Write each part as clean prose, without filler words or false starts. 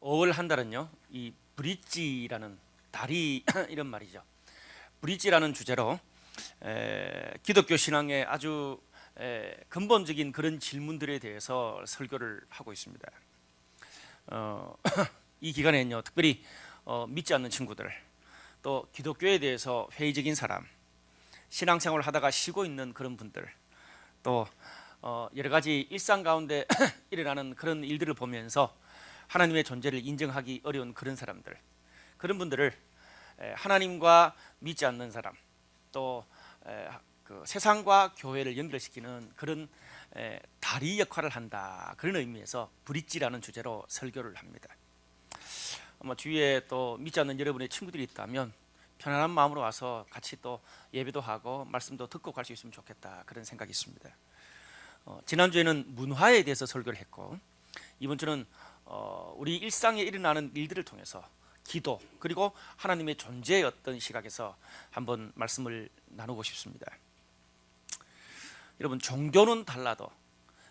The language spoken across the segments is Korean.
5월 한 달은요, 이 브릿지라는 다리 이런 말이죠. 브릿지라는 주제로 기독교 신앙의 아주 근본적인 그런 질문들에 대해서 설교를 하고 있습니다. 이 기간에는요, 특별히 믿지 않는 친구들, 또 기독교에 대해서 회의적인 사람, 신앙생활을 하다가 쉬고 있는 그런 분들, 또 여러 가지 일상 가운데 일어나는 그런 일들을 보면서 하나님의 존재를 인정하기 어려운 그런 사람들, 그런 분들을 하나님과 믿지 않는 사람, 또 그 세상과 교회를 연결시키는 그런 다리 역할을 한다, 그런 의미에서 브릿지라는 주제로 설교를 합니다. 아마 주위에 또 믿지 않는 여러분의 친구들이 있다면 편안한 마음으로 와서 같이 또 예배도 하고 말씀도 듣고 갈 수 있으면 좋겠다, 그런 생각이 있습니다. 지난주에는 문화에 대해서 설교를 했고, 이번 주는 우리 일상에 일어나는 일들을 통해서 기도, 그리고 하나님의 존재의 어떤 시각에서 한번 말씀을 나누고 싶습니다. 여러분, 종교는 달라도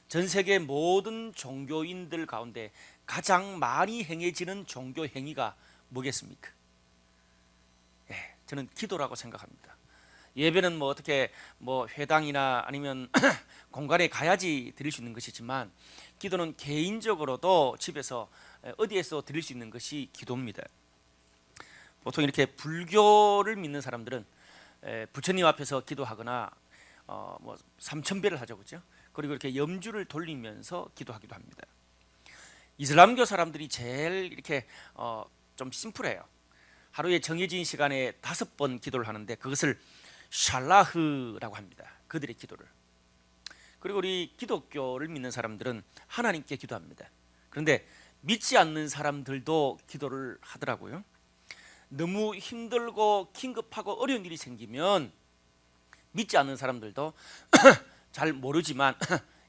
전 세계 모든 종교인들 가운데 가장 많이 행해지는 종교 행위가 뭐겠습니까? 저는 기도라고 생각합니다. 예배는 뭐 어떻게 회당이나 아니면 공간에 가야지 드릴 수 있는 것이지만, 기도는 개인적으로도 집에서 어디에서 드릴 수 있는 것이 기도입니다. 보통 이렇게 불교를 믿는 사람들은 부처님 앞에서 기도하거나 삼천배를 하죠, 그렇죠? 그리고 이렇게 염주를 돌리면서 기도하기도 합니다. 이슬람교 사람들이 제일 이렇게 좀 심플해요. 하루에 정해진 시간에 5번 기도를 하는데 그것을 샬라흐라고 합니다, 그들의 기도를. 그리고 우리 기독교를 믿는 사람들은 하나님께 기도합니다. 그런데 믿지 않는 사람들도 기도를 하더라고요. 너무 힘들고 긴급하고 어려운 일이 생기면 믿지 않는 사람들도 잘 모르지만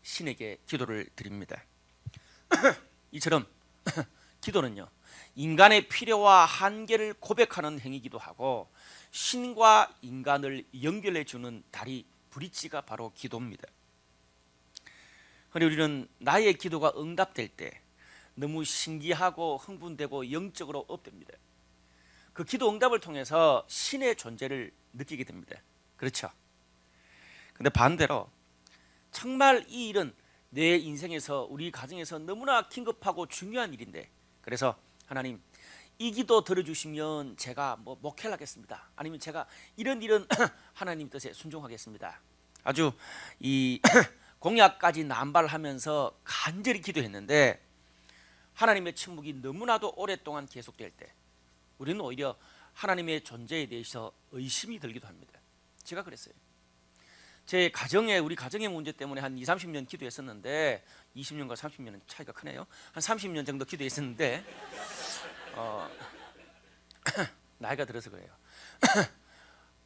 신에게 기도를 드립니다. 이처럼 기도는요, 인간의 필요와 한계를 고백하는 행위이기도 하고, 신과 인간을 연결해 주는 다리, 브릿지가 바로 기도입니다. 그런데 우리는 나의 기도가 응답될 때 너무 신기하고 흥분되고 영적으로 업됩니다. 그 기도 응답을 통해서 신의 존재를 느끼게 됩니다. 그렇죠? 근데 반대로 정말 이 일은 내 인생에서, 우리 가정에서 너무나 긴급하고 중요한 일인데, 그래서 하나님, 이 기도 들어주시면 제가 목회를 하겠습니다, 아니면 제가 이런 하나님 뜻에 순종하겠습니다, 아주 이 공약까지 남발하면서 간절히 기도했는데 하나님의 침묵이 너무나도 오랫동안 계속될 때 우리는 오히려 하나님의 존재에 대해서 의심이 들기도 합니다. 제가 그랬어요. 제 가정에, 우리 가정의 문제 때문에 한 20-30년 기도했었는데, 20년과 30년은 차이가 크네요. 한 30년 정도 기도했었는데 나이가 들어서 그래요.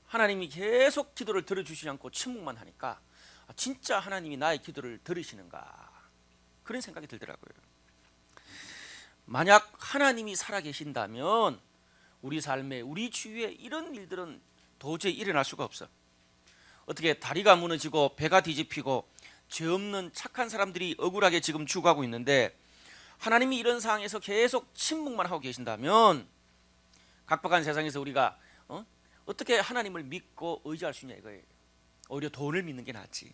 하나님이 계속 기도를 들어주시지 않고 침묵만 하니까 진짜 하나님이 나의 기도를 들으시는가, 그런 생각이 들더라고요. 만약 하나님이 살아계신다면 우리 삶에, 우리 주위에 이런 일들은 도저히 일어날 수가 없어. 어떻게 다리가 무너지고 배가 뒤집히고 죄 없는 착한 사람들이 억울하게 지금 죽어가고 있는데, 하나님이 이런 상황에서 계속 침묵만 하고 계신다면 각박한 세상에서 우리가 어떻게 하나님을 믿고 의지할 수 있냐 이거예요. 오히려 돈을 믿는 게 낫지.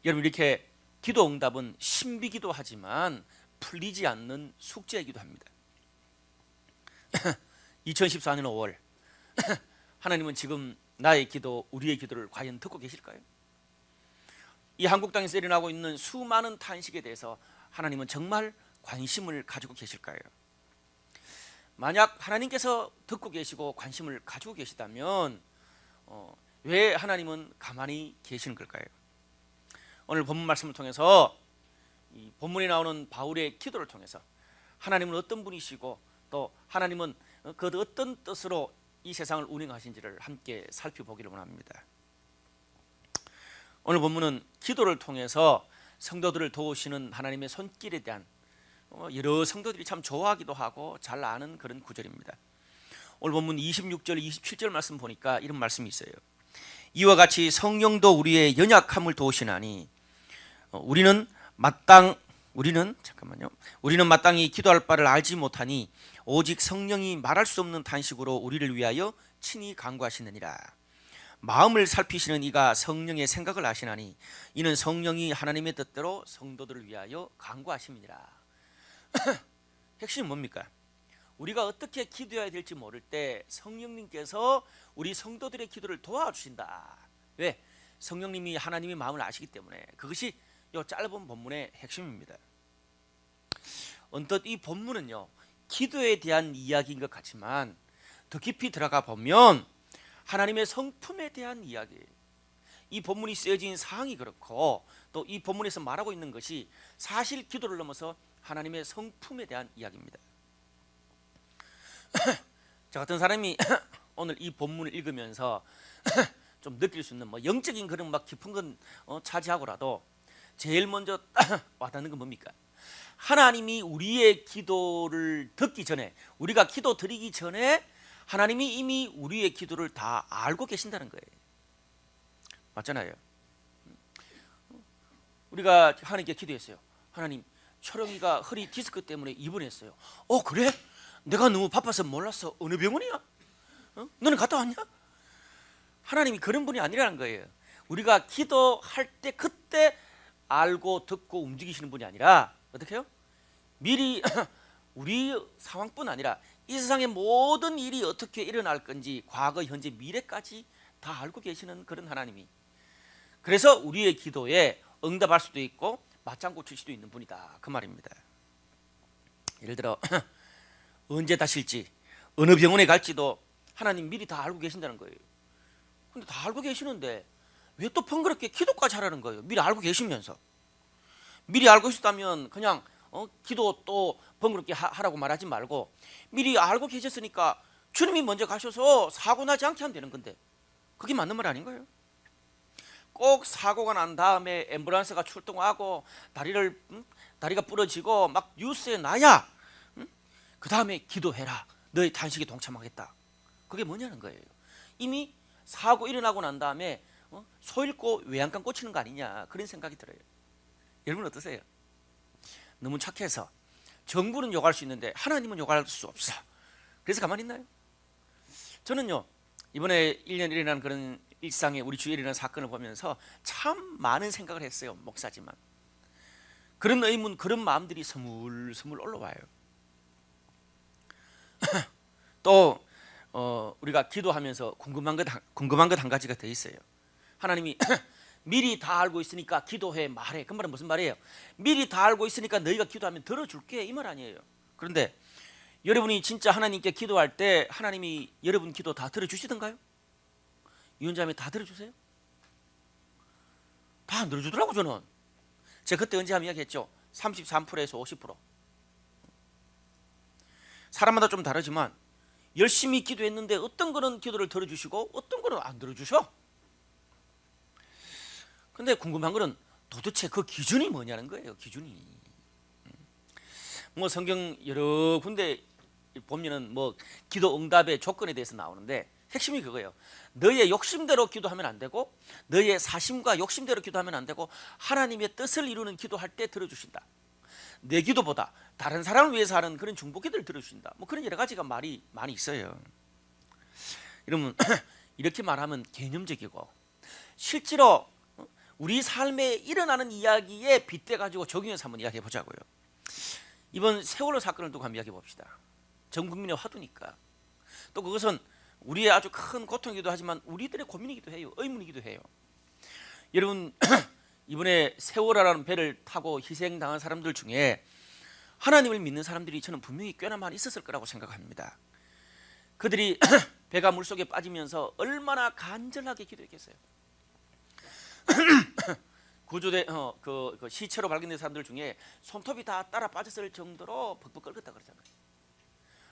여러분, 이렇게 기도 응답은 신비기도 하지만 풀리지 않는 숙제이기도 합니다. 2014년 5월 하나님은 지금 나의 기도, 우리의 기도를 과연 듣고 계실까요? 이 한국 땅에서 일어나고 있는 수많은 탄식에 대해서 하나님은 정말 관심을 가지고 계실까요? 만약 하나님께서 듣고 계시고 관심을 가지고 계시다면 왜 하나님은 가만히 계시는 걸까요? 오늘 본문 말씀을 통해서, 이 본문에 나오는 바울의 기도를 통해서 하나님은 어떤 분이시고, 또 하나님은 그 어떤 뜻으로 이 세상을 운행하신지를 함께 살펴보기를 원합니다. 오늘 본문은 기도를 통해서 성도들을 도우시는 하나님의 손길에 대한 여러 성도들이 참 좋아하기도 하고 잘 아는 그런 구절입니다. 오늘 본문 26절 27절 말씀 보니까 이런 말씀이 있어요. 이와 같이 성령도 우리의 연약함을 도우시나니 우리는 마땅 우리는 마땅히 기도할 바를 알지 못하니 오직 성령이 말할 수 없는 탄식으로 우리를 위하여 친히 간구하시느니라. 마음을 살피시는 이가 성령의 생각을 아시나니 이는 성령이 하나님의 뜻대로 성도들을 위하여 간구하심이니라. 핵심은 뭡니까? 우리가 어떻게 기도해야 될지 모를 때 성령님께서 우리 성도들의 기도를 도와주신다. 왜? 성령님이 하나님의 마음을 아시기 때문에. 그것이 이 짧은 본문의 핵심입니다. 언뜻 이 본문은요, 기도에 대한 이야기인 것 같지만 더 깊이 들어가 보면 하나님의 성품에 대한 이야기예요. 이 본문이 쓰여진 상황이 그렇고 또 이 본문에서 말하고 있는 것이 사실 기도를 넘어서 하나님의 성품에 대한 이야기입니다. 저 같은 사람이 오늘 이 본문을 읽으면서 좀 느낄 수 있는 뭐 영적인 그런 막 깊은 건 차지하고라도 제일 먼저 와닿는 건 뭡니까? 하나님이 우리의 기도를 듣기 전에, 우리가 기도 드리기 전에 하나님이 이미 우리의 기도를 다 알고 계신다는 거예요. 맞잖아요. 우리가 하나님께 기도했어요. 하나님, 철영이가 허리 디스크 때문에 입원했어요. 그래? 내가 너무 바빠서 몰랐어. 어느 병원이야? 너는 갔다 왔냐? 하나님이 그런 분이 아니라는 거예요. 우리가 기도할 때 그때 알고 듣고 움직이시는 분이 아니라 어떻게 해요? 미리 우리 상황뿐 아니라 이 세상의 모든 일이 어떻게 일어날 건지 과거, 현재, 미래까지 다 알고 계시는 그런 하나님이, 그래서 우리의 기도에 응답할 수도 있고 맞장구 칠 수도 있는 분이다, 그 말입니다. 예를 들어 언제 다실지 어느 병원에 갈지도 하나님 미리 다 알고 계신다는 거예요. 근데 다 알고 계시는데 왜 또 번거롭게 기도까지 하라는 거예요? 미리 알고 계시면서. 미리 알고 있었다면 그냥 기도 또 번거롭게 하라고 말하지 말고 미리 알고 계셨으니까 주님이 먼저 가셔서 사고 나지 않게 하면 되는 건데, 그게 맞는 말 아닌가요? 꼭 사고가 난 다음에 앰뷸런스가 출동하고 다리가 부러지고 막 뉴스에 나야 그 다음에 기도해라, 너의 탄식에 동참하겠다. 그게 뭐냐는 거예요. 이미 사고 일어나고 난 다음에 소 잃고 외양간 꽂히는 거 아니냐, 그런 생각이 들어요. 여러분 어떠세요? 너무 착해서 정부는 욕할 수 있는데 하나님은 욕할 수 없어. 그래서 가만히 있나요? 저는요, 이번에 1년 일어난 그런 일상에 우리 주위에 일어난 사건을 보면서 참 많은 생각을 했어요. 목사지만 그런 의문, 그런 마음들이 스물스물 올라와요. 또 우리가 기도하면서 궁금한 것 한 가지가 더 있어요. 하나님이 미리 다 알고 있으니까 기도해, 말해. 그 말은 무슨 말이에요? 미리 다 알고 있으니까 너희가 기도하면 들어줄게, 이 말 아니에요. 그런데 여러분이 진짜 하나님께 기도할 때 하나님이 여러분 기도 다 들어주시던가요? 유언자매 다 들어주세요? 다 안 들어주더라고. 저는 제가 그때 언제 한번 이야기했죠. 33%에서 50%. 사람마다 좀 다르지만 열심히 기도했는데 어떤 거는 기도를 들어주시고 어떤 거는 안 들어주셔. 근데 궁금한 거는 도대체 그 기준이 뭐냐는 거예요. 기준이. 뭐 성경 여러 군데 보면은 뭐 기도 응답의 조건에 대해서 나오는데 핵심이 그거예요. 너의 욕심대로 기도하면 안 되고 너의 사심과 욕심대로 기도하면 안 되고 하나님의 뜻을 이루는 기도할 때 들어주신다. 내 기도보다 다른 사람을 위해서 하는 그런 중보 기도를 들어주신다. 뭐 그런 여러 가지가 말이 많이 있어요. 여러분 이렇게 말하면 개념적이고 실제로 우리 삶에 일어나는 이야기에 빗대 가지고 적용해서 한번 이야기해 보자고요. 이번 세월호 사건을 두고 한번 이야기해 봅시다. 전 국민의 화두니까. 또 그것은 우리의 아주 큰 고통이기도 하지만 우리들의 고민이기도 해요. 의문이기도 해요. 여러분 이번에 세월호라는 배를 타고 희생당한 사람들 중에 하나님을 믿는 사람들이 저는 분명히 꽤나 많이 있었을 거라고 생각합니다. 그들이 배가 물속에 빠지면서 얼마나 간절하게 기도했겠어요. 구조대 그 시체로 발견된 사람들 중에 손톱이 다 따라 빠졌을 정도로 벅벅 끓었다 그러잖아요.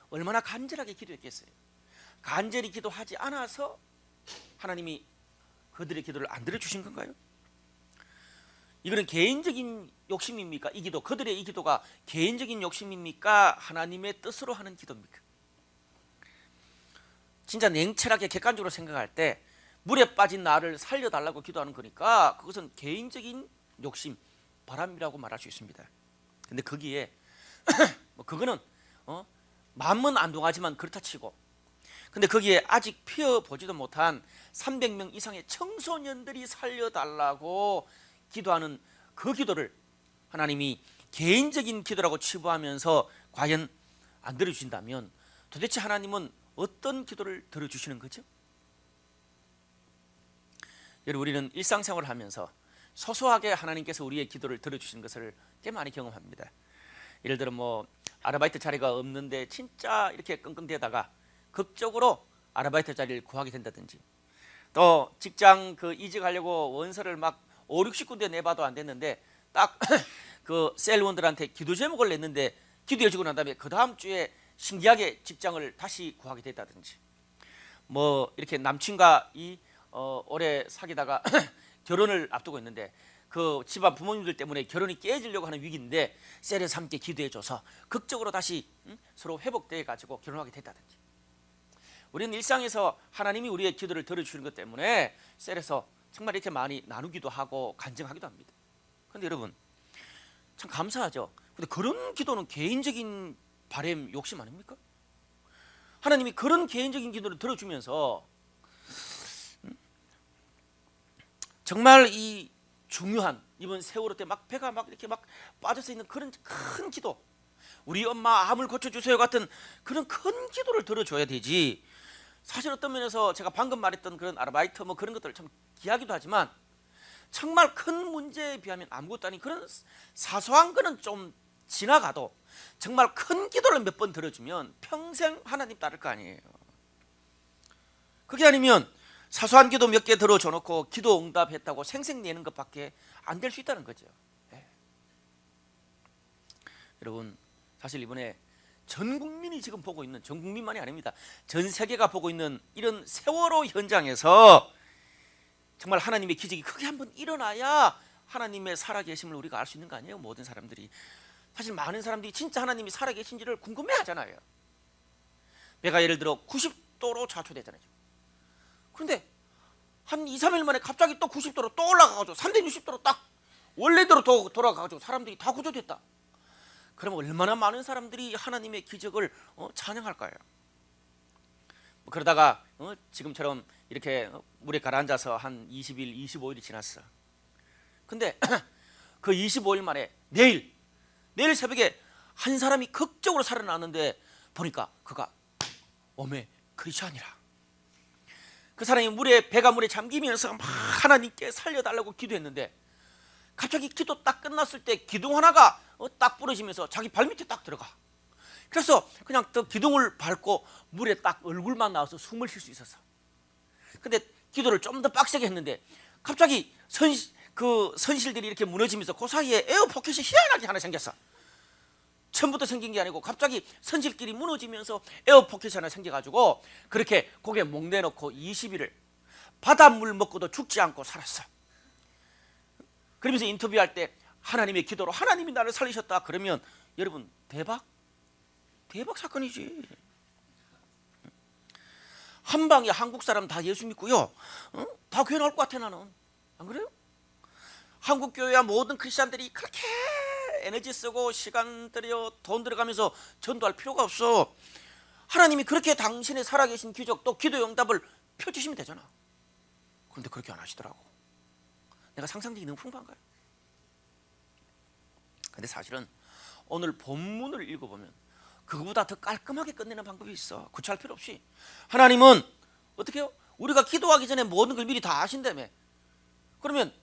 얼마나 간절하게 기도했겠어요. 간절히 기도하지 않아서 하나님이 그들의 기도를 안 들어주신 건가요? 이거는 개인적인 욕심입니까? 이 기도, 그들의 이 기도가 개인적인 욕심입니까? 하나님의 뜻으로 하는 기도입니까? 진짜 냉철하게 객관적으로 생각할 때 물에 빠진 나를 살려달라고 기도하는 거니까 그것은 개인적인 욕심, 바람이라고 말할 수 있습니다. 근데 거기에 뭐 그거는 마음은 안동하지만 그렇다 치고, 근데 거기에 아직 피어보지도 못한 300명 이상의 청소년들이 살려달라고 기도하는 그 기도를 하나님이 개인적인 기도라고 치부하면서 과연 안 들어주신다면 도대체 하나님은 어떤 기도를 들어주시는 거죠? 여러분, 우리는 일상생활을 하면서 소소하게 하나님께서 우리의 기도를 들어주시는 것을 꽤 많이 경험합니다. 예를 들어 뭐 아르바이트 자리가 없는데 진짜 이렇게 끙끙대다가 극적으로 아르바이트 자리를 구하게 된다든지, 또 직장 이직하려고 원서를 막 5, 60군데 내봐도 안 됐는데 딱 그 셀원들한테 기도 제목을 냈는데 기도해주고 난 다음에 그 다음 주에 신기하게 직장을 다시 구하게 됐다든지, 뭐 이렇게 남친과 오래 사귀다가 결혼을 앞두고 있는데 그 집안 부모님들 때문에 결혼이 깨지려고 하는 위기인데 셀에서 함께 기도해줘서 극적으로 다시 서로 회복돼 가지고 결혼하게 됐다든지, 우리는 일상에서 하나님이 우리의 기도를 들어주시는 것 때문에 셀에서 정말 이렇게 많이 나누기도 하고 간증하기도 합니다. 그런데 여러분, 참 감사하죠. 근데 그런 기도는 개인적인 바람, 욕심 아닙니까? 하나님이 그런 개인적인 기도를 들어주면서 정말 이 중요한 이번 세월호 때 막 배가 막 이렇게 막 빠져서 있는 그런 큰 기도, 우리 엄마 암을 고쳐주세요 같은 그런 큰 기도를 들어줘야 되지. 사실 어떤 면에서 제가 방금 말했던 그런 아르바이트 뭐 그런 것들 참 귀하기도 하지만 정말 큰 문제에 비하면 아무것도 아닌 그런 사소한 거는 좀 지나가도 정말 큰 기도를 몇 번 들어주면 평생 하나님 따를 거 아니에요. 그게 아니면 사소한 기도 몇 개 들어줘 놓고 기도 응답했다고 생색내는 것밖에 안 될 수 있다는 거죠. 네. 여러분, 사실 이번에 전 국민이 지금 보고 있는, 전 국민만이 아닙니다, 전 세계가 보고 있는 이런 세월호 현장에서 정말 하나님의 기적이 크게 한번 일어나야 하나님의 살아계심을 우리가 알 수 있는 거 아니에요? 모든 사람들이, 사실 많은 사람들이 진짜 하나님이 살아계신지를 궁금해 하잖아요. 배가 예를 들어 90도로 좌초되잖아요. 그런데 한 2, 3일 만에 갑자기 또 90도로 또 올라가가지고 360도로 딱 원래대로 돌아가가지고 사람들이 다 구조됐다. 그러면 얼마나 많은 사람들이 하나님의 기적을 찬양할까요? 그러다가 지금처럼 이렇게 물에 가라앉아서 한 20일, 25일이 지났어. 근데 그 25일 만에 내일 새벽에 한 사람이 극적으로 살아났는데 보니까 그가 오메 크리스찬이라. 그 사람이 배가 물에 잠기면서 막 하나님께 살려달라고 기도했는데 갑자기 기도 딱 끝났을 때 기둥 하나가 딱 부러지면서 자기 발밑에 딱 들어가. 그래서 그냥 또 기둥을 밟고 물에 딱 얼굴만 나와서 숨을 쉴 수 있었어. 근데 기도를 좀 더 빡세게 했는데 갑자기 선실들이 이렇게 무너지면서 그 사이에 에어포켓이 희한하게 하나 생겼어. 처음부터 생긴 게 아니고 갑자기 선실끼리 무너지면서 에어포켓이 하나 생겨가지고 그렇게 고개 목 내놓고 20일을 바닷물 먹고도 죽지 않고 살았어. 그러면서 인터뷰할 때 하나님의 기도로 하나님이 나를 살리셨다 그러면 여러분 대박 사건이지. 한 방에 한국 사람 다 예수 믿고요, 다 교회 나올 것 같아. 나는 안 그래요? 한국 교회와 모든 크리스찬들이 그렇게 에너지 쓰고 시간 들여 돈 들어가면서 전도할 필요가 없어. 하나님이 그렇게 당신의 살아계신 기적 또 기도 응답을 펴주시면 되잖아. 그런데 그렇게 안 하시더라고. 내가 상상력이 너무 풍부한가요? 근데 사실은 오늘 본문을 읽어보면 그거보다 더 깔끔하게 끝내는 방법이 있어. 구차할 필요 없이. 하나님은 어떻게 해요? 우리가 기도하기 전에 모든 걸 미리 다 아신다며. 그러면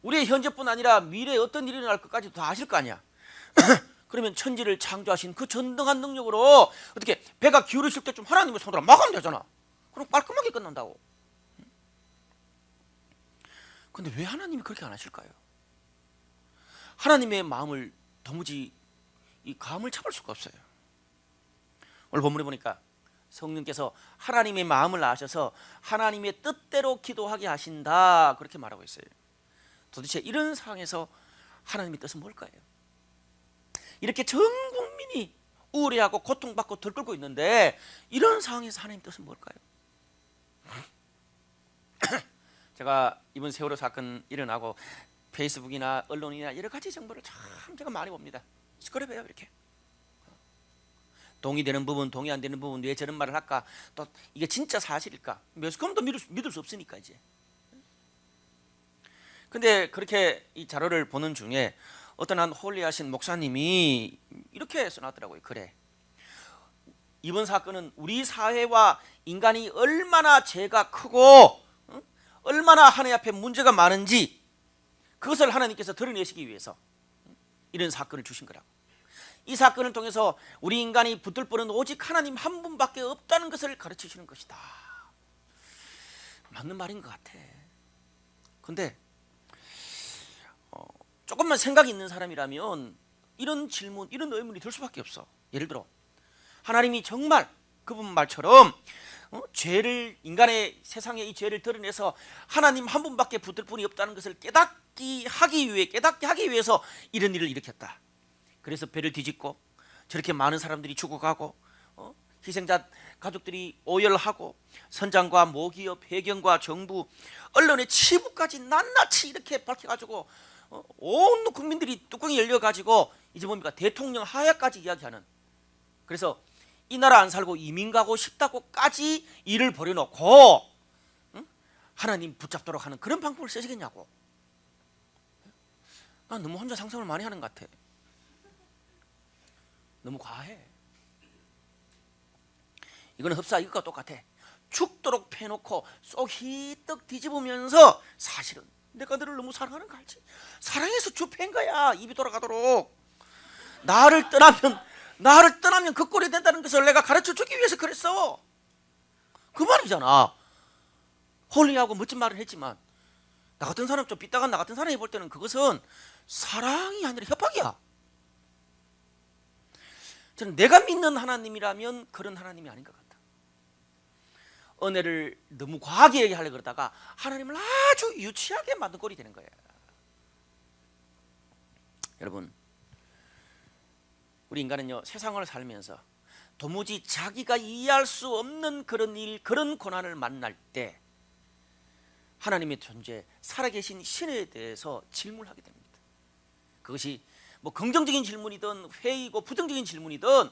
우리의 현재뿐 아니라 미래에 어떤 일이 일어날 것까지도 다 아실 거 아니야. 그러면 천지를 창조하신 그 전등한 능력으로 어떻게 배가 기울으실 때좀 하나님의 손으로 막으면 되잖아. 그럼 깔끔하게 끝난다고. 근데 왜 하나님이 그렇게 안 하실까요? 하나님의 마음을 도무지 이 감을 잡을 수가 없어요. 오늘 본문에 보니까 성령께서 하나님의 마음을 아셔서 하나님의 뜻대로 기도하게 하신다 그렇게 말하고 있어요. 도대체 이런 상황에서 하나님의 뜻은 뭘까요? 이렇게 전 국민이 우울해하고 고통받고 들끓고 있는데 이런 상황에서 하나님의 뜻은 뭘까요? 제가 이번 세월호 사건 일어나고 페이스북이나 언론이나 여러 가지 정보를 참 제가 많이 봅니다. 스크랩해요. 이렇게 동의되는 부분, 동의 안 되는 부분, 왜 저런 말을 할까, 또 이게 진짜 사실일까, 그럼 또 믿을 수 없으니까 이제. 근데 그렇게 이 자료를 보는 중에 어떤 한 홀리하신 목사님이 이렇게 써놨더라고요. 그래, 이번 사건은 우리 사회와 인간이 얼마나 죄가 크고 얼마나 하나님 앞에 문제가 많은지 그것을 하나님께서 드러내시기 위해서 이런 사건을 주신 거라고. 이 사건을 통해서 우리 인간이 붙들 분은 오직 하나님 한 분밖에 없다는 것을 가르치시는 것이다. 맞는 말인 것 같아. 근데 조금만 생각이 있는 사람이라면 이런 질문, 이런 의문이 들 수밖에 없어. 예를 들어 하나님이 정말 그분 말처럼 죄를, 인간의 세상의 이 죄를 드러내서 하나님 한 분밖에 붙들 분이 없다는 것을 깨닫게 하기 위해서 이런 일을 일으켰다. 그래서 배를 뒤집고 저렇게 많은 사람들이 죽어가고 희생자 가족들이 오열하고 선장과 모기업, 해경과 정부, 언론의 치부까지 낱낱이 이렇게 밝혀가지고 온 국민들이 뚜껑이 열려가지고 이제 뭡니까, 대통령 하야까지 이야기하는. 그래서 이 나라 안 살고 이민 가고 싶다고까지 일을 벌여놓고 하나님 붙잡도록 하는 그런 방법을 쓰시겠냐고. 난 너무 혼자 상상을 많이 하는 것 같아. 너무 과해. 이거는 흡사 이것과 똑같아. 죽도록 패놓고 쏙 희떡 뒤집으면서 사실은 내가 너를 너무 사랑하는 거 알지? 사랑해서 좁힌 거야. 입이 돌아가도록. 나를 떠나면 그 꼴이 된다는 것을 내가 가르쳐주기 위해서 그랬어. 그 말이잖아. 홀리하고 멋진 말을 했지만 나 같은 사람, 좀 삐딱한 나 같은 사람이 볼 때는 그것은 사랑이 아니라 협박이야. 저는 내가 믿는 하나님이라면 그런 하나님이 아닌 것 같다. 은혜를 너무 과하게 얘기하려고 그러다가 하나님을 아주 유치하게 만든 꼴이 되는 거예요. 여러분, 우리 인간은요, 세상을 살면서 도무지 자기가 이해할 수 없는 그런 일, 그런 고난을 만날 때 하나님의 존재, 살아계신 신에 대해서 질문하게 됩니다. 그것이 뭐 긍정적인 질문이든 회의고 부정적인 질문이든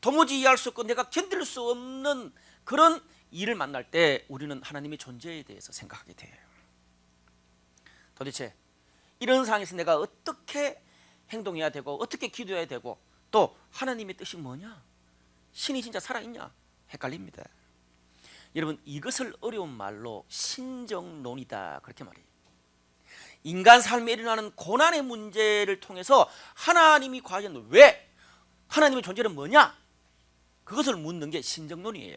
도무지 이해할 수 없고 내가 견딜 수 없는 그런 일을 만날 때 우리는 하나님의 존재에 대해서 생각하게 돼요. 도대체 이런 상황에서 내가 어떻게 행동해야 되고 어떻게 기도해야 되고 또 하나님의 뜻이 뭐냐, 신이 진짜 살아있냐 헷갈립니다. 여러분, 이것을 어려운 말로 신정론이다 그렇게 말해요. 인간 삶에 일어나는 고난의 문제를 통해서 하나님이 과연 왜, 하나님의 존재는 뭐냐, 그것을 묻는 게 신정론이에요.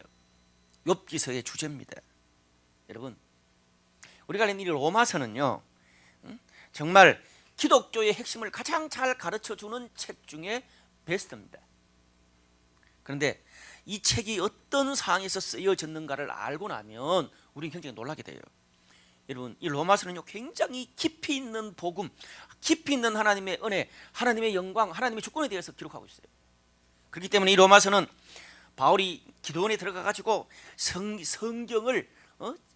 욥기서의 주제입니다. 여러분, 우리가 읽는 이 로마서는요, 정말 기독교의 핵심을 가장 잘 가르쳐주는 책 중에 베스트입니다. 그런데 이 책이 어떤 상황에서 쓰여졌는가를 알고 나면 우리는 굉장히 놀라게 돼요. 여러분, 이 로마서는요, 굉장히 깊이 있는 복음, 깊이 있는 하나님의 은혜, 하나님의 영광, 하나님의 주권에 대해서 기록하고 있어요. 그렇기 때문에 이 로마서는 바울이 기도원에 들어가가지고 성경을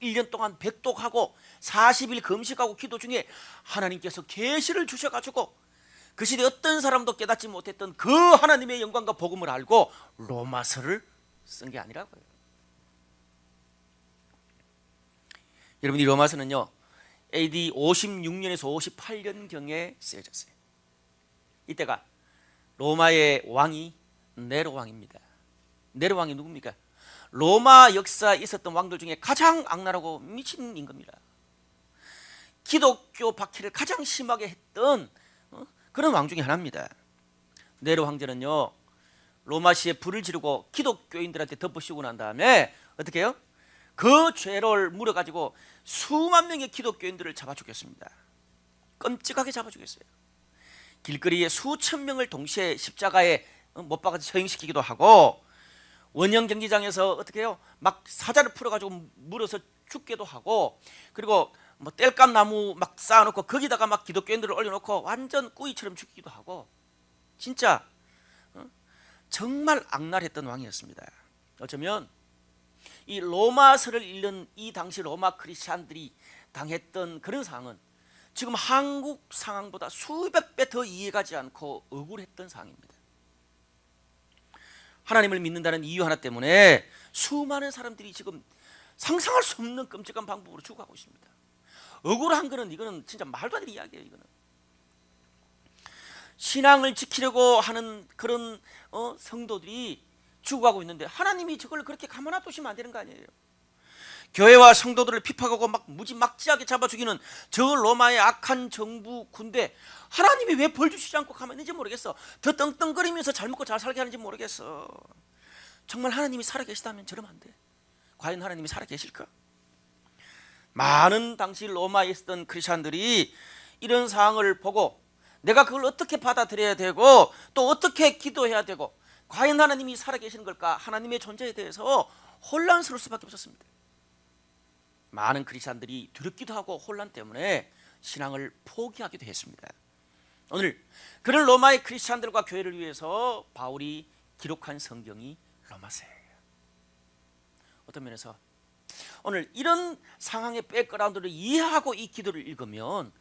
1년 동안 백독하고 40일 금식하고 기도 중에 하나님께서 계시를 주셔가지고 그 시대 어떤 사람도 깨닫지 못했던 그 하나님의 영광과 복음을 알고 로마서를 쓴 게 아니라고요. 여러분, 이 로마서는요, AD 56년에서 58년경에 쓰여졌어요. 이때가 로마의 왕이 네로 왕입니다. 네로 왕이 누굽니까? 로마 역사에 있었던 왕들 중에 가장 악랄하고 미친 임금이라. 기독교 박해를 가장 심하게 했던 그런 왕 중에 하나입니다. 네로 황제는요, 로마시에 불을 지르고 기독교인들한테 덮어씌우고 난 다음에 어떻게 해요? 그 죄를 물어가지고 수만 명의 기독교인들을 잡아 죽였습니다. 끔찍하게 잡아 죽였어요. 길거리에 수천 명을 동시에 십자가에 못 박아서 처형시키기도 하고, 원형 경기장에서 어떻게 해요? 막 사자를 풀어가지고 물어서 죽게도 하고, 그리고 뭐 땔감 나무 막 쌓아놓고 거기다가 막 기독교인들을 올려놓고 완전 꾸이처럼 죽이기도 하고, 진짜 정말 악랄했던 왕이었습니다. 어쩌면 이 로마서를 읽는 이 당시 로마 크리스찬들이 당했던 그런 상황은 지금 한국 상황보다 수백 배 더 이해가지 않고 억울했던 상황입니다. 하나님을 믿는다는 이유 하나 때문에 수많은 사람들이 지금 상상할 수 없는 끔찍한 방법으로 죽어가고 있습니다. 억울한 거는 이거는 진짜 말도 안 되는 이야기예요. 이거는 신앙을 지키려고 하는 그런 성도들이 죽어가고 있는데 하나님이 저걸 그렇게 가만 놔두시면 안 되는 거 아니에요. 교회와 성도들을 핍박하고 막 무지막지하게 잡아 죽이는 저 로마의 악한 정부 군대, 하나님이 왜 벌 주시지 않고 가만히 있는지 모르겠어. 더 떵떵거리면서 잘 먹고 잘 살게 하는지 모르겠어. 정말 하나님이 살아계시다면 저러면 안 돼. 과연 하나님이 살아계실까? 많은 당시 로마에 있었던 크리스찬들이 이런 상황을 보고 내가 그걸 어떻게 받아들여야 되고 또 어떻게 기도해야 되고 과연 하나님이 살아계시는 걸까? 하나님의 존재에 대해서 혼란스러울 수밖에 없었습니다. 많은 크리스찬들이 두렵기도 하고 혼란 때문에 신앙을 포기하기도 했습니다. 오늘 그런 로마의 크리스찬들과 교회를 위해서 바울이 기록한 성경이 로마서예요. 어떤 면에서 오늘 이런 상황의 백그라운드를 이해하고 이 기도를 읽으면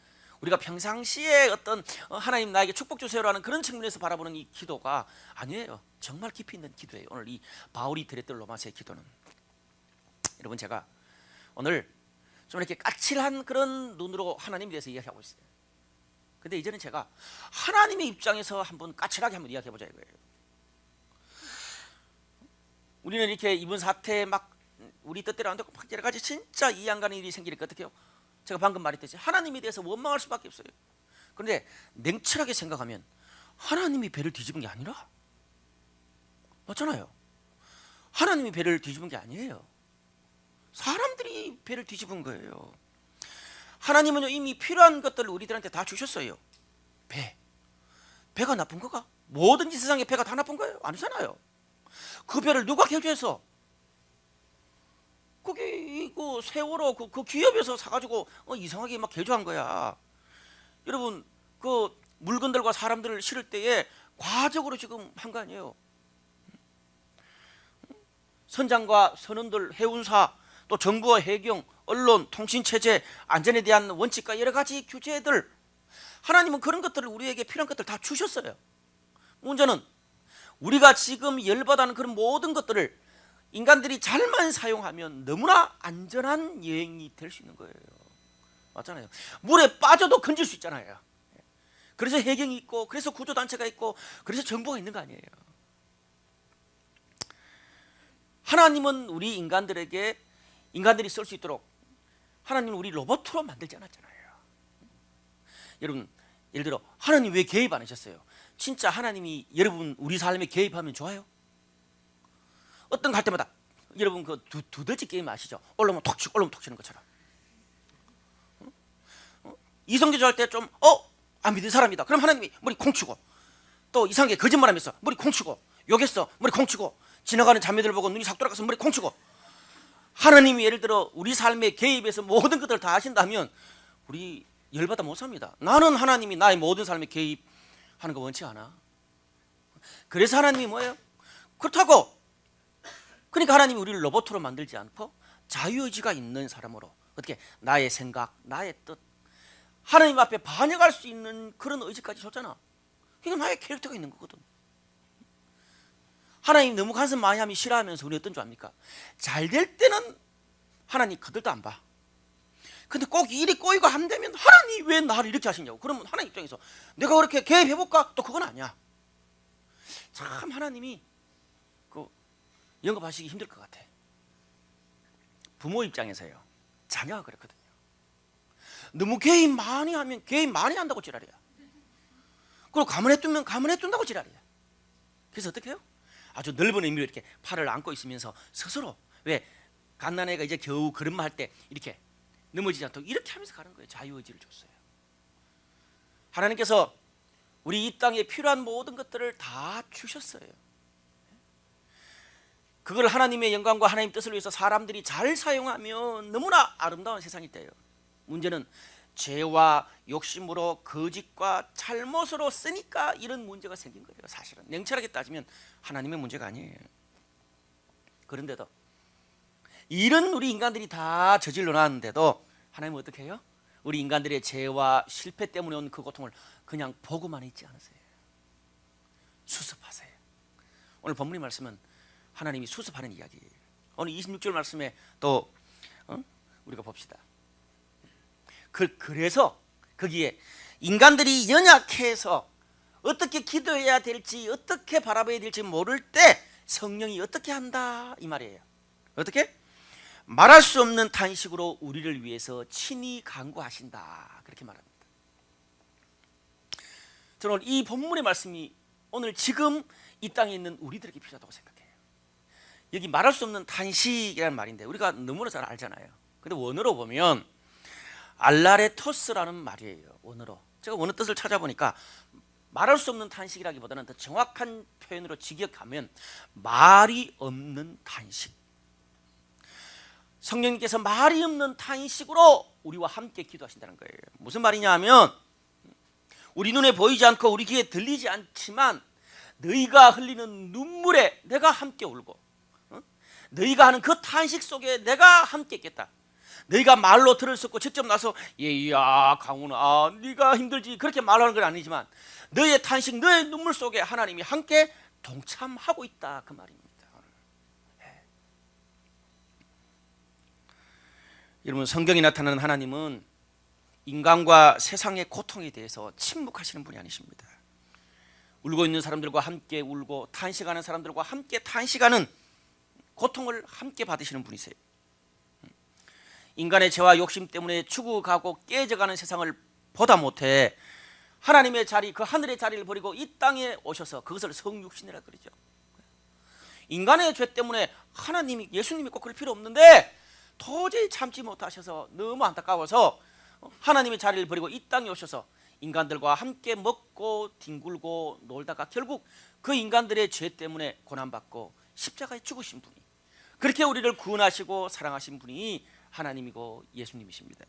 우리가 평상시에 어떤 하나님 나에게 축복 주세요라는 그런 측면에서 바라보는 이 기도가 아니에요. 정말 깊이 있는 기도예요. 오늘 이 바울이 드렸던 로마서의 기도는. 여러분, 제가 오늘 좀 이렇게 까칠한 그런 눈으로 하나님에 대해서 이야기하고 있어요. 근데 이제는 제가 하나님의 입장에서 한번 까칠하게 한번 이야기해보자 이거예요. 우리는 이렇게 이번 사태에 막 우리 뜻대로 안 되고 막 여러 가지 진짜 이해 안 가는 일이 생기니까 어떻게 해요? 제가 방금 말했듯이 하나님에 대해서 원망할 수밖에 없어요. 그런데 냉철하게 생각하면 하나님이 배를 뒤집은 게 아니라, 맞잖아요. 하나님이 배를 뒤집은 게 아니에요. 사람들이 배를 뒤집은 거예요. 하나님은 이미 필요한 것들을 우리들한테 다 주셨어요. 배가 나쁜 거가? 뭐든지 세상에 배가 다 나쁜 거예요? 아니잖아요. 그 배를 누가 개조해서 거기 그 세월호 그 기업에서 사가지고 이상하게 막 개조한 거야. 여러분, 그 물건들과 사람들을 실을 때에 과적으로 지금 한 거 아니에요. 선장과 선원들, 해운사, 또 정부와 해경, 언론, 통신체제, 안전에 대한 원칙과 여러 가지 규제들, 하나님은 그런 것들을 우리에게 필요한 것들 다 주셨어요. 문제는 우리가 지금 열받아하는 그런 모든 것들을 인간들이 잘만 사용하면 너무나 안전한 여행이 될 수 있는 거예요. 맞잖아요. 물에 빠져도 건질 수 있잖아요. 그래서 해경이 있고, 그래서 구조단체가 있고, 그래서 정부가 있는 거 아니에요. 하나님은 우리 인간들에게, 인간들이 쓸 수 있도록 하나님은 우리 로봇으로 만들지 않았잖아요. 여러분, 예를 들어 하나님 왜 개입 안 하셨어요? 진짜 하나님이 여러분 우리 삶에 개입하면 좋아요? 어떤 갈 때마다 여러분 그 두더지 게임 아시죠? 올라오면 톡 치고 올라오면 톡 치는 것처럼. 이성교조 할 때 좀 안 믿는 사람이다. 그럼 하나님이 머리 콩 치고, 또 이상하게 거짓말하면서 머리 콩 치고, 욕했어 머리 콩 치고, 지나가는 자매들 보고 눈이 싹 돌아가서 머리 콩 치고. 하나님이 예를 들어 우리 삶에 개입해서 모든 것들을 다 하신다면 우리 열받아 못 삽니다. 나는 하나님이 나의 모든 삶에 개입하는 거 원치 않아. 그래서 하나님이 뭐예요? 그렇다고, 그러니까 하나님이 우리를 로봇으로 만들지 않고 자유의지가 있는 사람으로, 어떻게 나의 생각, 나의 뜻, 하나님 앞에 반역할 수 있는 그런 의지까지 줬잖아. 그게 나의 캐릭터가 있는 거거든. 하나님 너무 간섭 많이 하면 싫어하면서 우리 어떤 줄 압니까? 잘 될 때는 하나님 그들도 안 봐. 근데 꼭 일이 꼬이고 안 되면 하나님 왜 나를 이렇게 하시냐고. 그러면 하나님 입장에서 내가 그렇게 개입해볼까? 또 그건 아니야. 참 하나님이 영업하시기 힘들 것 같아. 부모 입장에서요, 자녀가 그렇거든요. 너무 개입 많이 하면 개입 많이 한다고 지랄이야. 그리고 가만히 두면 가만히 둔다고 지랄이야. 그래서 어떻게 해요? 아주 넓은 의미로 이렇게 팔을 안고 있으면서 스스로, 왜 갓난애가 이제 겨우 걸음마 할 때 이렇게 넘어지지 않도록 이렇게 하면서 가는 거예요. 자유의지를 줬어요. 하나님께서 우리 이 땅에 필요한 모든 것들을 다 주셨어요. 그걸 하나님의 영광과 하나님 뜻을 위해서 사람들이 잘 사용하면 너무나 아름다운 세상이 돼요. 문제는 죄와 욕심으로 거짓과 잘못으로 쓰니까 이런 문제가 생긴 거예요. 사실은 냉철하게 따지면 하나님의 문제가 아니에요. 그런데도 이런 우리 인간들이 다 저질러 놨는데도 하나님은 어떻게 해요? 우리 인간들의 죄와 실패 때문에 온 그 고통을 그냥 보고만 있지 않으세요. 수습하세요. 오늘 본문의 말씀은 하나님이 수습하는 이야기예요. 오늘 26절 말씀에 또 우리가 봅시다. 그래서 거기에 인간들이 연약해서 어떻게 기도해야 될지 어떻게 바라봐야 될지 모를 때 성령이 어떻게 한다 이 말이에요. 어떻게? 말할 수 없는 탄식으로 우리를 위해서 친히 간구하신다 그렇게 말합니다. 저는 이 본문의 말씀이 오늘 지금 이 땅에 있는 우리들에게 필요하다고 생각해요. 여기 말할 수 없는 탄식이라는 말인데 우리가 너무나 잘 알잖아요. 근데 원어로 보면 알라레토스라는 말이에요. 원어로 제가 원어 뜻을 찾아보니까 말할 수 없는 탄식이라기보다는 더 정확한 표현으로 직역하면 말이 없는 탄식. 성령님께서 말이 없는 탄식으로 우리와 함께 기도하신다는 거예요. 무슨 말이냐 하면 우리 눈에 보이지 않고 우리 귀에 들리지 않지만 너희가 흘리는 눈물에 내가 함께 울고 너희가 하는 그 탄식 속에 내가 함께 있겠다. 너희가 말로 들을 수 없고 직접 나서 얘야 강훈아 네가 힘들지 그렇게 말하는 건 아니지만 너의 탄식 너의 눈물 속에 하나님이 함께 동참하고 있다 그 말입니다. 여러분 성경에 나타나는 하나님은 인간과 세상의 고통에 대해서 침묵하시는 분이 아니십니다. 울고 있는 사람들과 함께 울고 탄식하는 사람들과 함께 탄식하는 고통을 함께 받으시는 분이세요. 인간의 죄와 욕심 때문에 죽어가고 깨져가는 세상을 보다 못해 하나님의 자리 그 하늘의 자리를 버리고 이 땅에 오셔서 그것을 성육신이라 그러죠. 인간의 죄 때문에 하나님이 예수님이 꼭 그럴 필요 없는데 도저히 참지 못하셔서 너무 안타까워서 하나님의 자리를 버리고 이 땅에 오셔서 인간들과 함께 먹고 뒹굴고 놀다가 결국 그 인간들의 죄 때문에 고난받고 십자가에 죽으신 분이 그렇게 우리를 구원하시고 사랑하신 분이 하나님이고 예수님이십니다.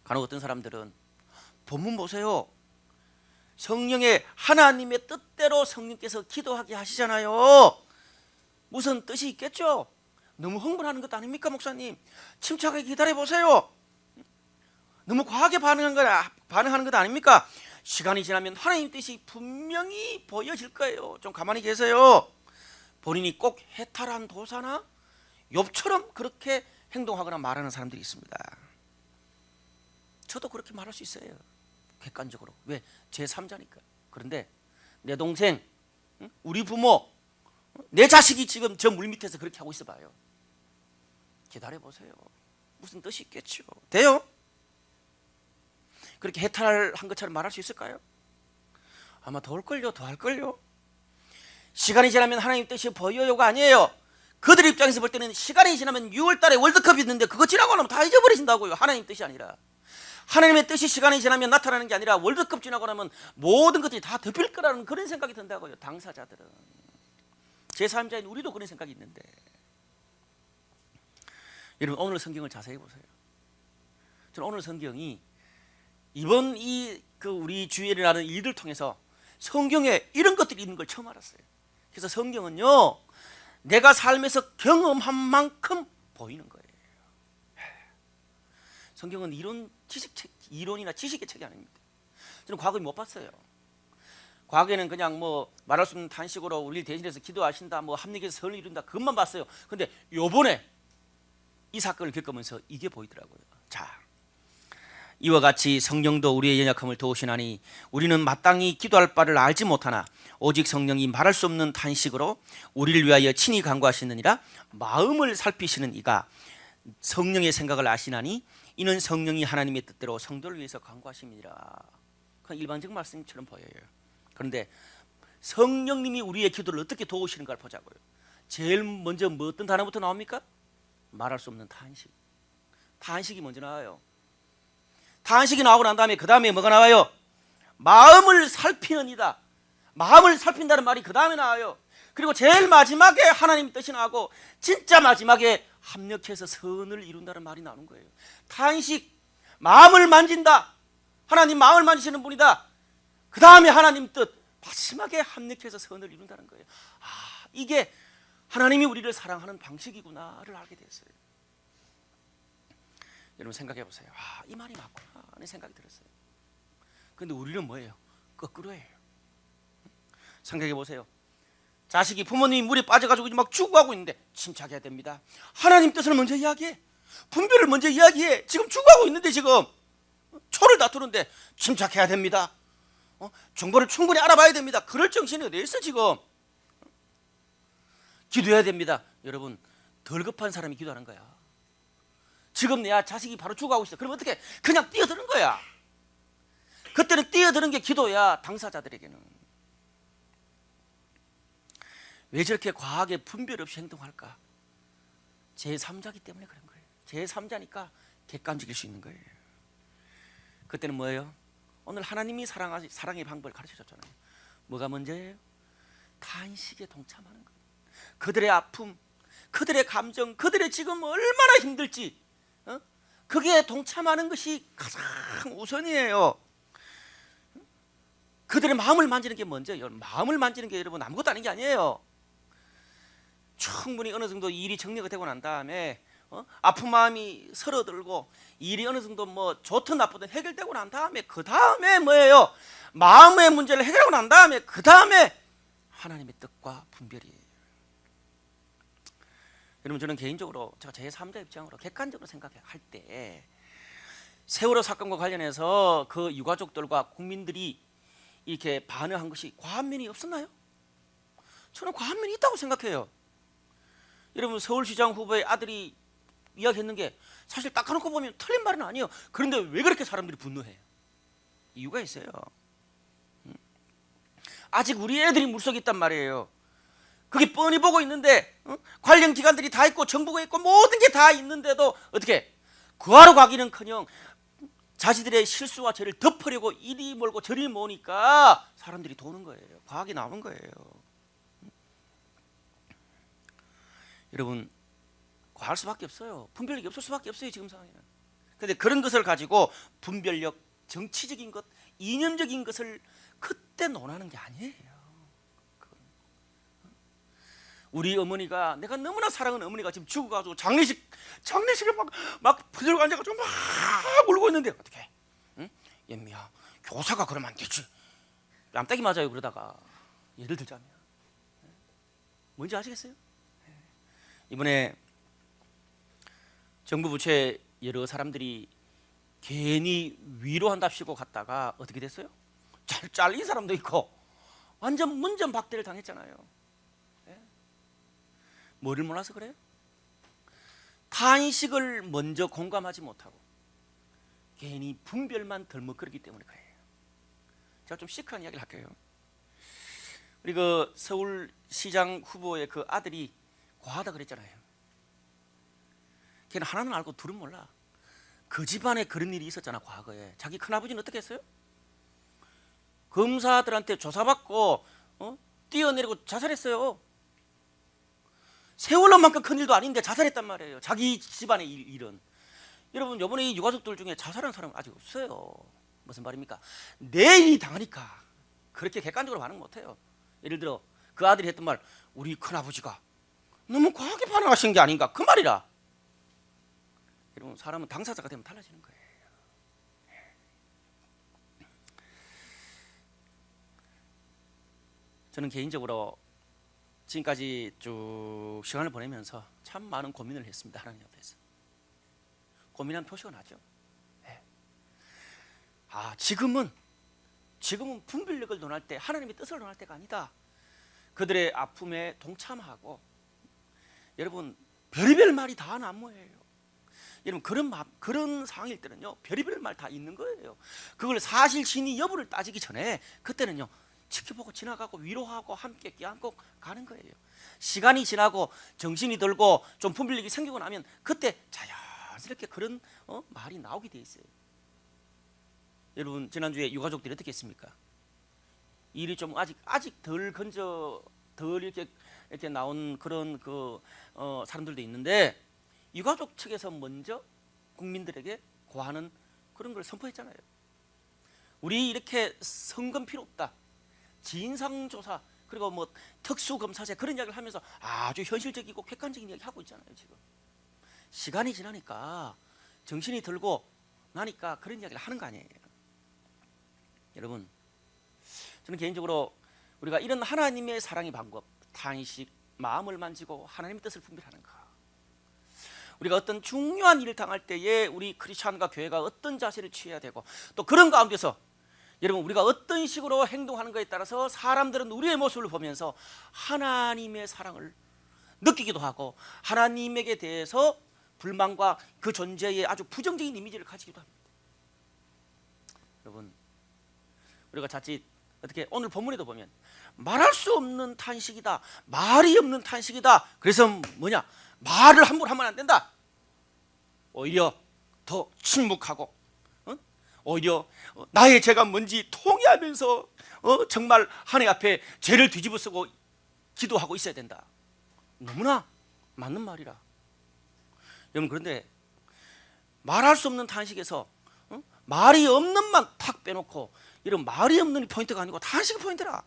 간혹 어떤 사람들은 본문 보세요. 성령의 하나님의 뜻대로 성령께서 기도하게 하시잖아요. 무슨 뜻이 있겠죠? 너무 흥분하는 것 아닙니까 목사님? 침착하게 기다려보세요. 너무 과하게 반응하는 것 아닙니까? 시간이 지나면 하나님 뜻이 분명히 보여질 거예요. 좀 가만히 계세요. 본인이 꼭 해탈한 도사나 욥처럼 그렇게 행동하거나 말하는 사람들이 있습니다. 저도 그렇게 말할 수 있어요. 객관적으로. 왜? 제3자니까. 그런데 내 동생, 우리 부모, 내 자식이 지금 저 물밑에서 그렇게 하고 있어 봐요. 기다려보세요. 무슨 뜻이 있겠죠. 돼요? 그렇게 해탈한 것처럼 말할 수 있을까요? 아마 더 올걸요. 더 할걸요. 시간이 지나면 하나님 뜻이 보여요가 아니에요. 그들 입장에서 볼 때는 시간이 지나면 6월 달에 월드컵이 있는데 그거 지나고 나면 다 잊어버리신다고요. 하나님 뜻이 아니라. 하나님의 뜻이 시간이 지나면 나타나는 게 아니라 월드컵 지나고 나면 모든 것들이 다 덮일 거라는 그런 생각이 든다고요. 당사자들은. 제3자인 우리도 그런 생각이 있는데 여러분 오늘 성경을 자세히 보세요. 저는 오늘 성경이 이번 우리 주위에 일어나는 일들 통해서 성경에 이런 것들이 있는 걸 처음 알았어요. 그래서 성경은요 내가 삶에서 경험한 만큼 보이는 거예요. 성경은 이론이나 지식의 책이 아닙니다. 저는 과거에 못 봤어요. 과거에는 그냥 뭐 말할 수 없는 탄식으로 우리를 대신해서 기도하신다, 뭐 합력해서 선을 이룬다 그것만 봤어요. 근데 요번에 이 사건을 겪으면서 이게 보이더라고요. 자, 이와 같이 성령도 우리의 연약함을 도우시나니 우리는 마땅히 기도할 바를 알지 못하나 오직 성령이 말할 수 없는 탄식으로 우리를 위하여 친히 간구하시느니라. 마음을 살피시는 이가 성령의 생각을 아시나니 이는 성령이 하나님의 뜻대로 성도를 위해서 간구하심이니라. 그냥 일반적 말씀처럼 보여요. 그런데 성령님이 우리의 기도를 어떻게 도우시는가를 보자고요. 제일 먼저 어떤 단어부터 나옵니까? 말할 수 없는 탄식. 탄식이 먼저 나와요. 탄식이 나오고 난 다음에 그 다음에 뭐가 나와요? 마음을 살피는 이다. 마음을 살핀다는 말이 그 다음에 나와요. 그리고 제일 마지막에 하나님 뜻이 나오고 진짜 마지막에 합력해서 선을 이룬다는 말이 나오는 거예요. 탄식, 마음을 만진다. 하나님 마음을 만지시는 분이다. 그 다음에 하나님 뜻, 마지막에 합력해서 선을 이룬다는 거예요. 아, 이게 하나님이 우리를 사랑하는 방식이구나를 알게 됐어요. 여러분 생각해 보세요. 아, 이 말이 맞구나 하는 생각이 들었어요. 근데 우리는 뭐예요? 거꾸로예요. 생각해 보세요. 자식이 부모님 물에 빠져가지고 막 죽어가고 있는데 침착해야 됩니다. 하나님 뜻을 먼저 이야기해. 분별을 먼저 이야기해. 지금 죽어가고 있는데 지금 초를 다투는데 침착해야 됩니다. 정보를 충분히 알아봐야 됩니다. 그럴 정신이 어디 있어 지금. 기도해야 됩니다. 여러분 덜 급한 사람이 기도하는 거야. 지금 내 자식이 바로 죽어가고 있어. 그럼 어떻게 그냥 뛰어드는 거야. 그때는 뛰어드는 게 기도야. 당사자들에게는. 왜 저렇게 과하게 분별 없이 행동할까? 제3자기 때문에 그런 거예요. 제3자니까 객관적일 수 있는 거예요. 그때는 뭐예요? 오늘 하나님이 사랑의 방법을 가르쳐줬잖아요. 뭐가 먼저예요? 탄식에 동참하는 거예요. 그들의 아픔, 그들의 감정, 그들의 지금 얼마나 힘들지, 그게 동참하는 것이 가장 우선이에요. 그들의 마음을 만지는 게 먼저예요. 마음을 만지는 게 여러분 아무것도 아닌 게 아니에요. 충분히 어느 정도 일이 정리가 되고 난 다음에 아픈 마음이 서러들고 일이 어느 정도 뭐 좋든 나쁘든 해결되고 난 다음에 그 다음에 뭐예요? 마음의 문제를 해결하고 난 다음에 그 다음에 하나님의 뜻과 분별이에요. 여러분 저는 개인적으로 제가 제3자 입장으로 객관적으로 생각할 때 세월호 사건과 관련해서 그 유가족들과 국민들이 이렇게 반응한 것이 과한 면이 없었나요? 저는 과한 면이 있다고 생각해요. 여러분 서울시장 후보의 아들이 이야기했는 게 사실 딱 해놓고 보면 틀린 말은 아니에요. 그런데 왜 그렇게 사람들이 분노해요? 이유가 있어요. 아직 우리 애들이 물속에 있단 말이에요. 그게 뻔히 보고 있는데 관련 기관들이 다 있고 정부가 있고 모든 게 다 있는데도 어떻게 구하러 가기는커녕 자신들의 실수와 죄를 덮으려고 이리 몰고 저리 모으니까 사람들이 도는 거예요. 과학이 나오는 거예요. 여러분 과할 수밖에 없어요. 분별력이 없을 수밖에 없어요. 지금 상황에는. 그런데 그런 것을 가지고 분별력, 정치적인 것, 이념적인 것을 그때 논하는 게 아니에요. 우리 어머니가 내가 너무나 사랑하는 어머니가 지금 죽어가지고 장례식에 막 부들고 앉아가지고 막 울고 있는데 어떻게? 응? 연미야 교사가 그러면 안 되지. 뺨따기 맞아요. 그러다가 예를 들자면 뭔지 아시겠어요? 이번에 정부 부처에 여러 사람들이 괜히 위로한답시고 갔다가 어떻게 됐어요? 잘린 사람도 있고 완전 문전박대를 당했잖아요. 뭐를 몰라서 그래요? 탄식을 먼저 공감하지 못하고 괜히 분별만 덜먹거리기 때문에 그래요. 제가 좀 시크한 이야기를 할게요. 우리 그 서울시장 후보의 그 아들이 과하다 그랬잖아요. 걔는 하나는 알고 둘은 몰라. 그 집안에 그런 일이 있었잖아. 과거에 자기 큰아버지는 어떻게 했어요? 검사들한테 조사받고 뛰어내리고 자살했어요. 세월호만큼 큰 일도 아닌데 자살했단 말이에요. 자기 집안의 일은. 여러분 이번에 이 유가족들 중에 자살한 사람 아직 없어요. 무슨 말입니까? 내 일이 당하니까 그렇게 객관적으로 반응 못해요. 예를 들어 그 아들이 했던 말, 우리 큰아버지가 너무 과하게 반응하신 게 아닌가, 그 말이라. 여러분 사람은 당사자가 되면 달라지는 거예요. 저는 개인적으로 지금까지 쭉 시간을 보내면서 참 많은 고민을 했습니다. 하나님 앞에서. 고민한 표시가 나죠. 네. 지금은 분별력을 논할 때, 하나님의 뜻을 논할 때가 아니다. 그들의 아픔에 동참하고, 여러분 별의별 말이 다 난무해요. 여러분 그런 상황일 때는요 별의별 말 다 있는 거예요. 그걸 사실 진위 여부를 따지기 전에 그때는요 지켜보고 지나가고 위로하고 함께 껴안고 가는 거예요. 시간이 지나고 정신이 들고 좀 분별력이 생기고 나면 그때 자연스럽게 그런 말이 나오게 돼 있어요. 여러분 지난주에 유가족들이 어떻게 했습니까? 일이 좀 아직 덜 이렇게 나온 그런 사람들도 있는데 유가족 측에서 먼저 국민들에게 고하는 그런 걸 선포했잖아요. 우리 이렇게 선거 필요 없다. 진상조사 그리고 뭐 특수검사제 그런 이야기를 하면서 아주 현실적이고 객관적인 이야기 하고 있잖아요. 지금 시간이 지나니까 정신이 들고 나니까 그런 이야기를 하는 거 아니에요. 여러분, 저는 개인적으로 우리가 이런 하나님의 사랑의 방법, 탄식, 마음을 만지고 하나님의 뜻을 분별하는 거, 우리가 어떤 중요한 일을 당할 때에 우리 크리스찬과 교회가 어떤 자세를 취해야 되고, 또 그런 가운데서 여러분 우리가 어떤 식으로 행동하는 것에 따라서 사람들은 우리의 모습을 보면서 하나님의 사랑을 느끼기도 하고 하나님에게 대해서 불만과 그 존재에 아주 부정적인 이미지를 가지기도 합니다. 여러분, 우리가 자칫 어떻게 오늘 본문에도 보면 말할 수 없는 탄식이다, 말이 없는 탄식이다. 그래서 뭐냐, 말을 함부로 하면 안 된다. 오히려 더 침묵하고, 오히려 나의 죄가 뭔지 통회하면서 정말 하나님 앞에 죄를 뒤집어쓰고 기도하고 있어야 된다. 너무나 맞는 말이라. 여러분, 그런데 말할 수 없는 탄식에서 말이 없는 만 탁 빼놓고, 이런 말이 없는 포인트가 아니고 탄식이 포인트라.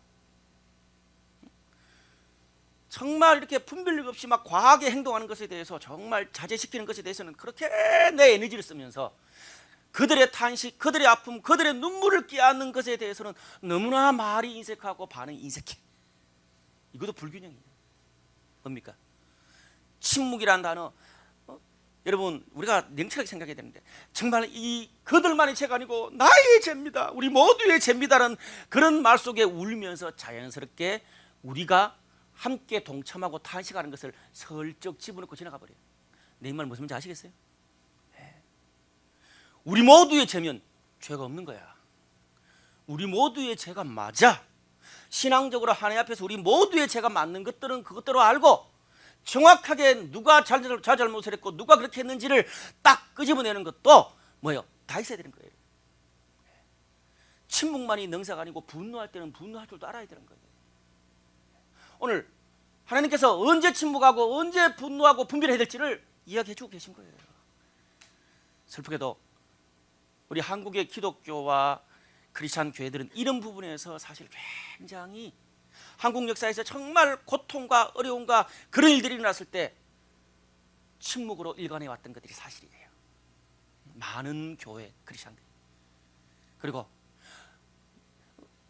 정말 이렇게 분별력 없이 막 과하게 행동하는 것에 대해서, 정말 자제시키는 것에 대해서는 그렇게 내 에너지를 쓰면서 그들의 탄식, 그들의 아픔, 그들의 눈물을 끼얹는 것에 대해서는 너무나 말이 인색하고 반응이 인색해. 이것도 불균형이에요. 뭡니까? 침묵이라는 단어, 여러분 우리가 냉철하게 생각해야 되는데, 정말 이 그들만의 죄가 아니고 나의 죄입니다, 우리 모두의 죄입니다라는 그런 말 속에 울면서 자연스럽게 우리가 함께 동참하고 탄식하는 것을 슬쩍 집어넣고 지나가 버려요. 내 말 무슨 말인지 아시겠어요? 우리 모두의 죄면 죄가 없는 거야. 우리 모두의 죄가 맞아. 신앙적으로 하나님 앞에서 우리 모두의 죄가 맞는 것들은 그것대로 알고 정확하게 누가 잘못을 했고 누가 그렇게 했는지를 딱 끄집어내는 것도 뭐예요? 다 있어야 되는 거예요. 침묵만이 능사가 아니고 분노할 때는 분노할 줄도 알아야 되는 거예요. 오늘 하나님께서 언제 침묵하고 언제 분노하고 분별해야 될지를 이야기해 주고 계신 거예요. 슬프게도 우리 한국의 기독교와 크리스찬 교회들은 이런 부분에서 사실 굉장히 한국 역사에서 정말 고통과 어려움과 그런 일들이 일어났을 때 침묵으로 일관해 왔던 것들이 사실이에요. 많은 교회 크리스찬들. 그리고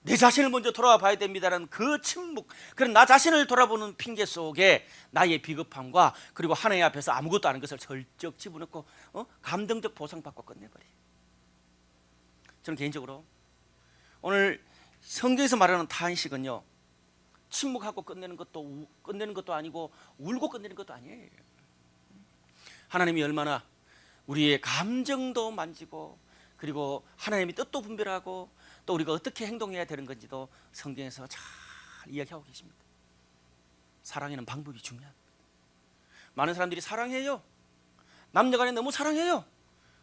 내 자신을 먼저 돌아봐 봐야 됩니다라는 그 침묵, 그런 나 자신을 돌아보는 핑계 속에 나의 비겁함과 그리고 하나님 앞에서 아무것도 아닌 것을 슬쩍 집어넣고 감정적 보상받고 끝내버려요. 저는 개인적으로 오늘 성경에서 말하는 탄식은요, 침묵하고 끝내는 것도 아니고 울고 끝내는 것도 아니에요. 하나님이 얼마나 우리의 감정도 만지고 그리고 하나님의 뜻도 분별하고 또 우리가 어떻게 행동해야 되는 건지도 성경에서 잘 이야기하고 계십니다. 사랑에는 방법이 중요합니다. 많은 사람들이 사랑해요. 남녀간에 너무 사랑해요.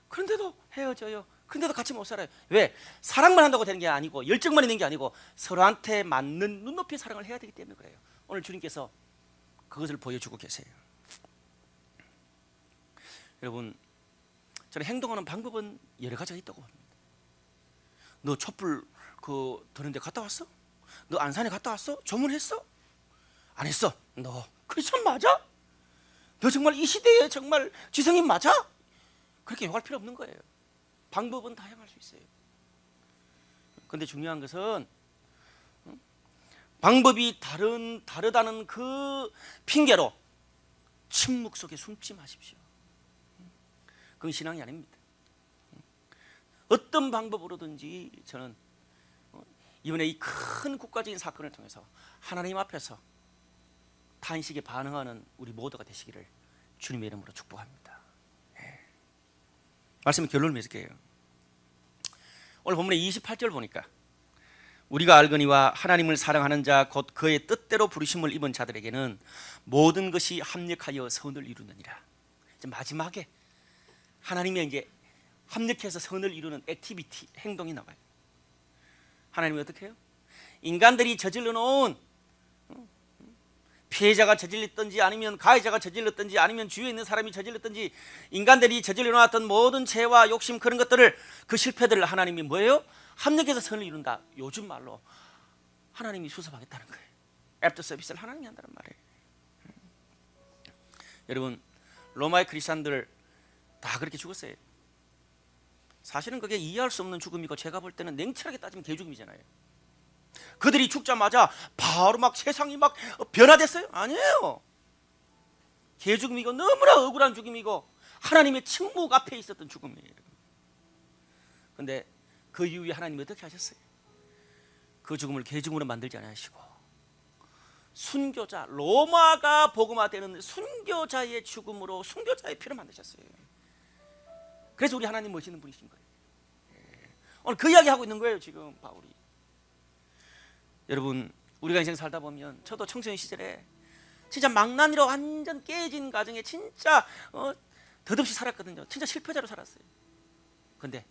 그런데도 헤어져요. 그런데도 같이 못 살아요. 왜? 사랑만 한다고 되는 게 아니고 열정만 있는 게 아니고 서로한테 맞는 눈높이의 사랑을 해야 되기 때문에 그래요. 오늘 주님께서 그것을 보여주고 계세요. 여러분, 저는 행동하는 방법은 여러 가지가 있다고 봅니다. 너 촛불 드는 데 갔다 왔어? 너 안산에 갔다 왔어? 조문했어? 안 했어? 너 크리스천 맞아? 너 정말 이 시대에 정말 지성인 맞아? 그렇게 욕할 필요 없는 거예요. 방법은 다양할 수 있어요. 그런데 중요한 것은 방법이 다르다는 그 핑계로 침묵 속에 숨지 마십시오. 그건 신앙이 아닙니다. 어떤 방법으로든지 저는 이번에 이 큰 국가적인 사건을 통해서 하나님 앞에서 탄식에 반응하는 우리 모두가 되시기를 주님의 이름으로 축복합니다. 말씀의 결론을 맺을게요. 오늘 본문의 28절 보니까 우리가 알거니와 하나님을 사랑하는 자 곧 그의 뜻대로 부르심을 입은 자들에게는 모든 것이 합력하여 선을 이루느니라. 이제 마지막에 하나님의 이제 합력해서 선을 이루는 액티비티, 행동이 나와요. 하나님이 어떻게 해요? 인간들이 저질러 놓은 피해자가 저질렀든지 아니면 가해자가 저질렀든지 아니면 주위에 있는 사람이 저질렀든지 인간들이 저질러 놓았던 모든 죄와 욕심 그런 것들을 그 실패들을 하나님이 뭐예요? 합력해서 선을 이룬다. 요즘 말로 하나님이 수습하겠다는 거예요. 애프터 서비스를 하나님이 한다는 말이에요. 여러분, 로마의 크리스찬들 다 그렇게 죽었어요. 사실은 그게 이해할 수 없는 죽음이고 제가 볼 때는 냉철하게 따지면 개죽음이잖아요. 그들이 죽자마자 바로 막 세상이 막 변화됐어요? 아니에요. 개죽음이고 너무나 억울한 죽음이고 하나님의 침묵 앞에 있었던 죽음이에요. 그런데 그 이후에 하나님이 어떻게 하셨어요? 그 죽음을 개죽음으로 만들지 않으시고 순교자, 로마가 복음화되는 순교자의 죽음으로 순교자의 피를 만드셨어요. 그래서 우리 하나님 멋있는 분이신 거예요. 오늘 그 이야기 하고 있는 거예요 지금 바울이. 여러분, 우리가 인생 살다 보면 저도 청소년 시절에 진짜 망나니로 완전 깨진 가정에 진짜 덧없이 살았거든요. 진짜 실패자로 살았어요. 근데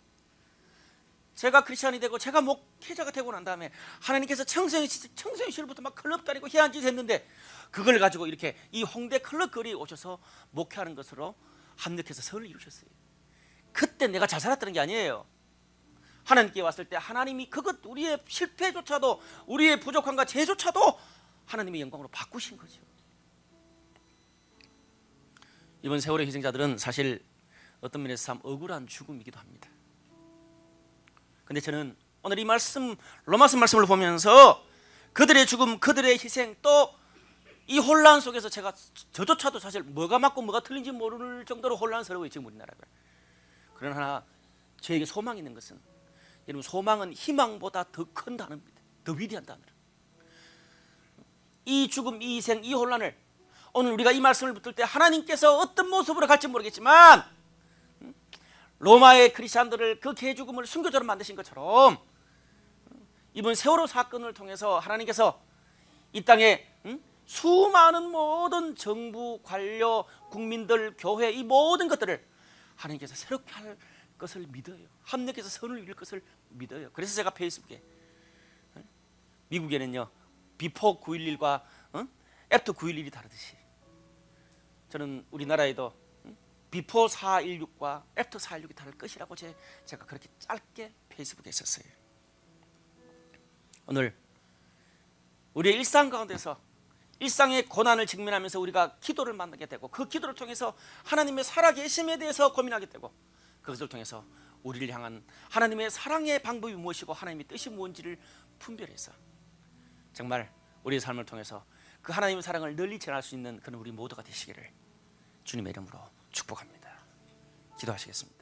제가 크리스천이 되고 제가 목회자가 되고 난 다음에 하나님께서 청소년 시절부터 막 클럽 다니고 희한한 짓 했는데 그걸 가지고 이렇게 이 홍대 클럽 거리에 오셔서 목회하는 것으로 합력해서 선을 이루셨어요. 그때 내가 잘 살았다는 게 아니에요. 하나님께 왔을 때 하나님이 그것 우리의 실패조차도 우리의 부족함과 죄조차도 하나님의 영광으로 바꾸신 거죠. 이번 세월의 희생자들은 사실 어떤 면에서 참 억울한 죽음이기도 합니다. 근데 저는 오늘 이 말씀, 로마서 말씀을 보면서 그들의 죽음, 그들의 희생, 또 이 혼란 속에서 저조차도 사실 뭐가 맞고 뭐가 틀린지 모를 정도로 혼란스러워요 지금 우리나라가. 그러나 저에게 소망이 있는 것은, 여러분, 소망은 희망보다 더 큰 단어입니다. 더 위대한 단어. 이 죽음, 이 희생, 이 혼란을 오늘 우리가 이 말씀을 붙들 때 하나님께서 어떤 모습으로 갈지 모르겠지만 로마의 크리스찬들을 그 개죽음을 순교자로 만드신 것처럼 이번 세월호 사건을 통해서 하나님께서 이 땅에 수많은 모든 정부, 관료, 국민들, 교회, 이 모든 것들을 하나님께서 새롭게 할 것을 믿어요. 합력해서 선을 이룰 것을 믿어요. 그래서 제가 페이스북에 미국에는요 비포 9.11과 애프터 9.11이 다르듯이 저는 우리나라에도 비포 4.16과 애프터 4.16이 다를 것이라고 제가 그렇게 짧게 페이스북에 썼어요. 오늘 우리의 일상 가운데서 일상의 고난을 직면하면서 우리가 기도를 만나게 되고 그 기도를 통해서 하나님의 살아계심에 대해서 고민하게 되고 그것을 통해서 우리를 향한 하나님의 사랑의 방법이 무엇이고 하나님의 뜻이 무엇인지를 분별해서 정말 우리의 삶을 통해서 그 하나님의 사랑을 널리 전할 수 있는 그런 우리 모두가 되시기를 주님의 이름으로 축복합니다. 기도하시겠습니다.